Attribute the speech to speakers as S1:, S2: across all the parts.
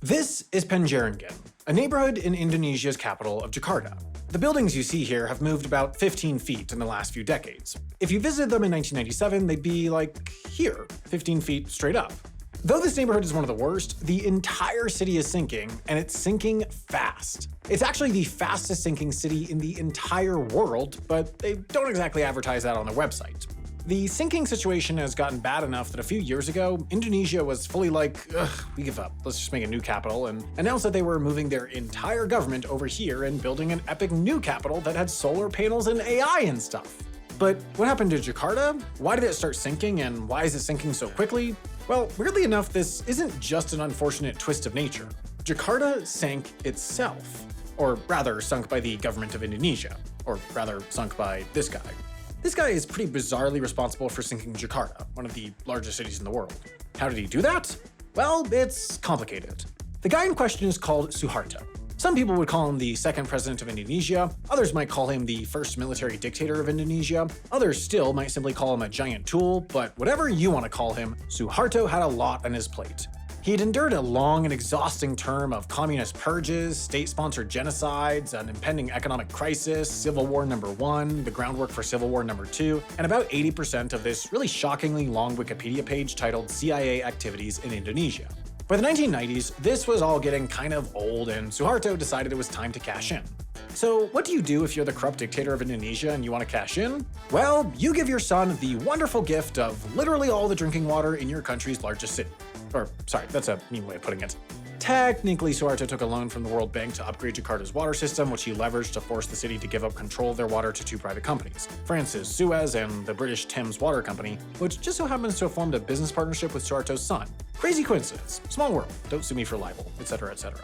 S1: This is Penjaringan, a neighborhood in Indonesia's capital of Jakarta. The buildings you see here have moved about 15 feet in the last few decades. If you visited them in 1997, they'd be like here, 15 feet straight up. Though this neighborhood is one of the worst, the entire city is sinking, and it's sinking fast. It's actually the fastest sinking city in the entire world, but they don't exactly advertise that on their website. The sinking situation has gotten bad enough that a few years ago, Indonesia was fully like, ugh, we give up, let's just make a new capital, and announced that they were moving their entire government over here and building an epic new capital that had solar panels and AI and stuff. But what happened to Jakarta? Why did it start sinking, and why is it sinking so quickly? Well, weirdly enough, this isn't just an unfortunate twist of nature. Jakarta sank itself. Or rather, sunk by the government of Indonesia. Or rather, sunk by this guy. This guy is pretty bizarrely responsible for sinking Jakarta, one of the largest cities in the world. How did he do that? Well, it's complicated. The guy in question is called Suharto. Some people would call him the second president of Indonesia, others might call him the first military dictator of Indonesia, others still might simply call him a giant tool, but whatever you want to call him, Suharto had a lot on his plate. He'd endured a long and exhausting term of communist purges, state-sponsored genocides, an impending economic crisis, Civil War #1, the groundwork for Civil War #2, and about 80% of this really shockingly long Wikipedia page titled CIA Activities in Indonesia. By the 1990s, this was all getting kind of old, and Suharto decided it was time to cash in. So what do you do if you're the corrupt dictator of Indonesia and you want to cash in? Well, you give your son the wonderful gift of literally all the drinking water in your country's largest city. Or, sorry, that's a mean way of putting it. Technically, Suharto took a loan from the World Bank to upgrade Jakarta's water system, which he leveraged to force the city to give up control of their water to two private companies, France's Suez and the British Thames Water Company, which just so happens to have formed a business partnership with Suharto's son. Crazy coincidence. Small world. Don't sue me for libel, etc., etc.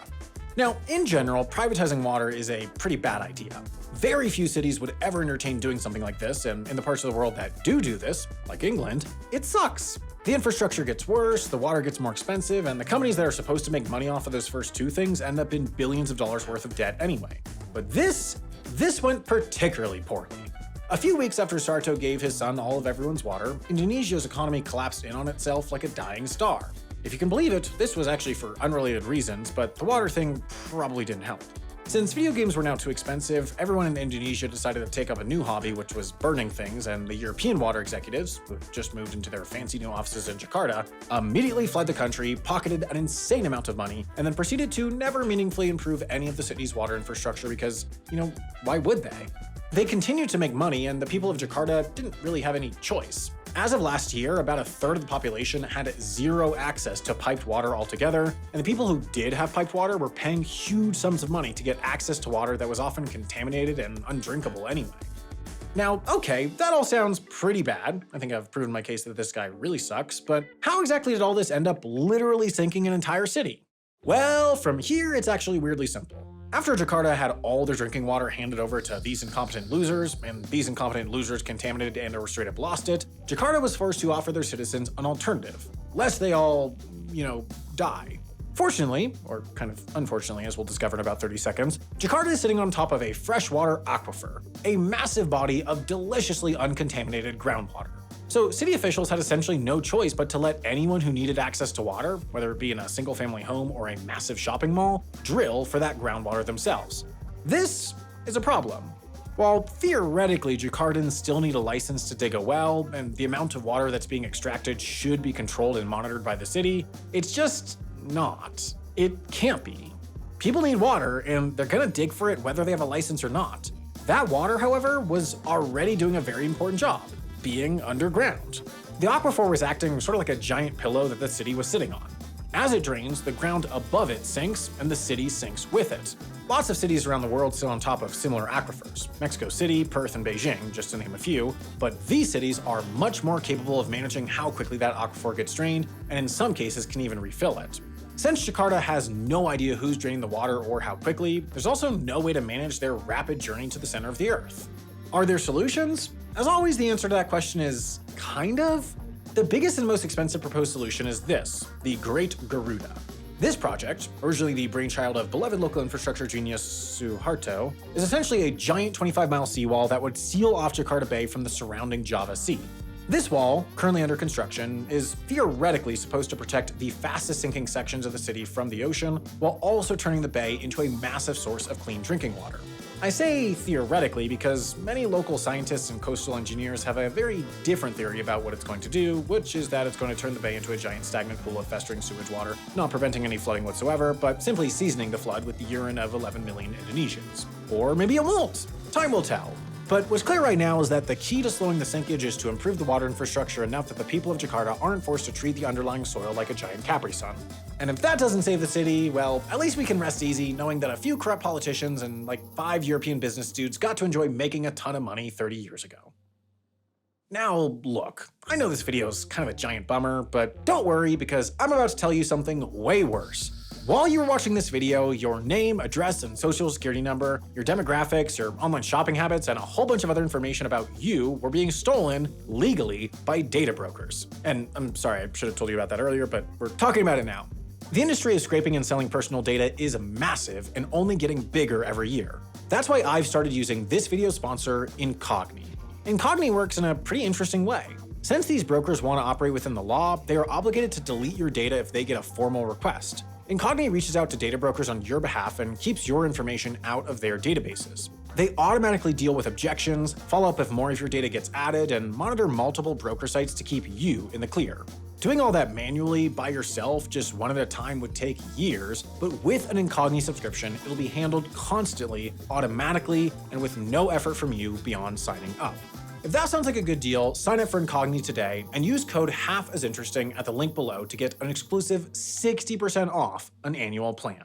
S1: Now, in general, privatizing water is a pretty bad idea. Very few cities would ever entertain doing something like this, and in the parts of the world that do this, like England, it sucks. The infrastructure gets worse, the water gets more expensive, and the companies that are supposed to make money off of those first two things end up in billions of dollars worth of debt anyway. But this went particularly poorly. A few weeks after Suharto gave his son all of everyone's water, Indonesia's economy collapsed in on itself like a dying star. If you can believe it, this was actually for unrelated reasons, but the water thing probably didn't help. Since video games were now too expensive, everyone in Indonesia decided to take up a new hobby, which was burning things, and the European water executives, who had just moved into their fancy new offices in Jakarta, immediately fled the country, pocketed an insane amount of money, and then proceeded to never meaningfully improve any of the city's water infrastructure because, why would they? They continued to make money, and the people of Jakarta didn't really have any choice. As of last year, about a third of the population had zero access to piped water altogether, and the people who did have piped water were paying huge sums of money to get access to water that was often contaminated and undrinkable anyway. Now, okay, that all sounds pretty bad. I think I've proven my case that this guy really sucks, but how exactly did all this end up literally sinking an entire city? Well, from here, it's actually weirdly simple. After Jakarta had all their drinking water handed over to these incompetent losers, and these incompetent losers contaminated and/or straight up lost it, Jakarta was forced to offer their citizens an alternative, lest they all, die. Fortunately, or kind of unfortunately as we'll discover in about 30 seconds, Jakarta is sitting on top of a freshwater aquifer, a massive body of deliciously uncontaminated groundwater. So city officials had essentially no choice but to let anyone who needed access to water, whether it be in a single-family home or a massive shopping mall, drill for that groundwater themselves. This is a problem. While theoretically Jakartans still need a license to dig a well, and the amount of water that's being extracted should be controlled and monitored by the city, it's just not. It can't be. People need water, and they're gonna dig for it whether they have a license or not. That water, however, was already doing a very important job. Being underground. The aquifer was acting sort of like a giant pillow that the city was sitting on. As it drains, the ground above it sinks, and the city sinks with it. Lots of cities around the world sit on top of similar aquifers. Mexico City, Perth, and Beijing, just to name a few, but these cities are much more capable of managing how quickly that aquifer gets drained, and in some cases can even refill it. Since Jakarta has no idea who's draining the water or how quickly, there's also no way to manage their rapid journey to the center of the Earth. Are there solutions? As always, the answer to that question is kind of. The biggest and most expensive proposed solution is this, the Great Garuda. This project, originally the brainchild of beloved local infrastructure genius Suharto, is essentially a giant 25-mile seawall that would seal off Jakarta Bay from the surrounding Java Sea. This wall, currently under construction, is theoretically supposed to protect the fastest sinking sections of the city from the ocean, while also turning the bay into a massive source of clean drinking water. I say theoretically because many local scientists and coastal engineers have a very different theory about what it's going to do, which is that it's going to turn the bay into a giant stagnant pool of festering sewage water, not preventing any flooding whatsoever, but simply seasoning the flood with the urine of 11 million Indonesians. Or maybe it won't. Time will tell. But what's clear right now is that the key to slowing the sinkage is to improve the water infrastructure enough that the people of Jakarta aren't forced to treat the underlying soil like a giant Capri Sun. And if that doesn't save the city, well, at least we can rest easy knowing that a few corrupt politicians and like 5 European business dudes got to enjoy making a ton of money 30 years ago. Now, look, I know this video is kind of a giant bummer, but don't worry because I'm about to tell you something way worse. While you were watching this video, your name, address, and social security number, your demographics, your online shopping habits, and a whole bunch of other information about you were being stolen legally by data brokers. And I'm sorry, I should have told you about that earlier, but we're talking about it now. The industry of scraping and selling personal data is massive and only getting bigger every year. That's why I've started using this video's sponsor, Incogni. Incogni works in a pretty interesting way. Since these brokers want to operate within the law, they are obligated to delete your data if they get a formal request. Incogni reaches out to data brokers on your behalf and keeps your information out of their databases. They automatically deal with objections, follow up if more of your data gets added, and monitor multiple broker sites to keep you in the clear. Doing all that manually by yourself, just one at a time, would take years, but with an Incogni subscription, it'll be handled constantly, automatically, and with no effort from you beyond signing up. If that sounds like a good deal, sign up for Incogni today and use code HALFASINteresting at the link below to get an exclusive 60% off an annual plan.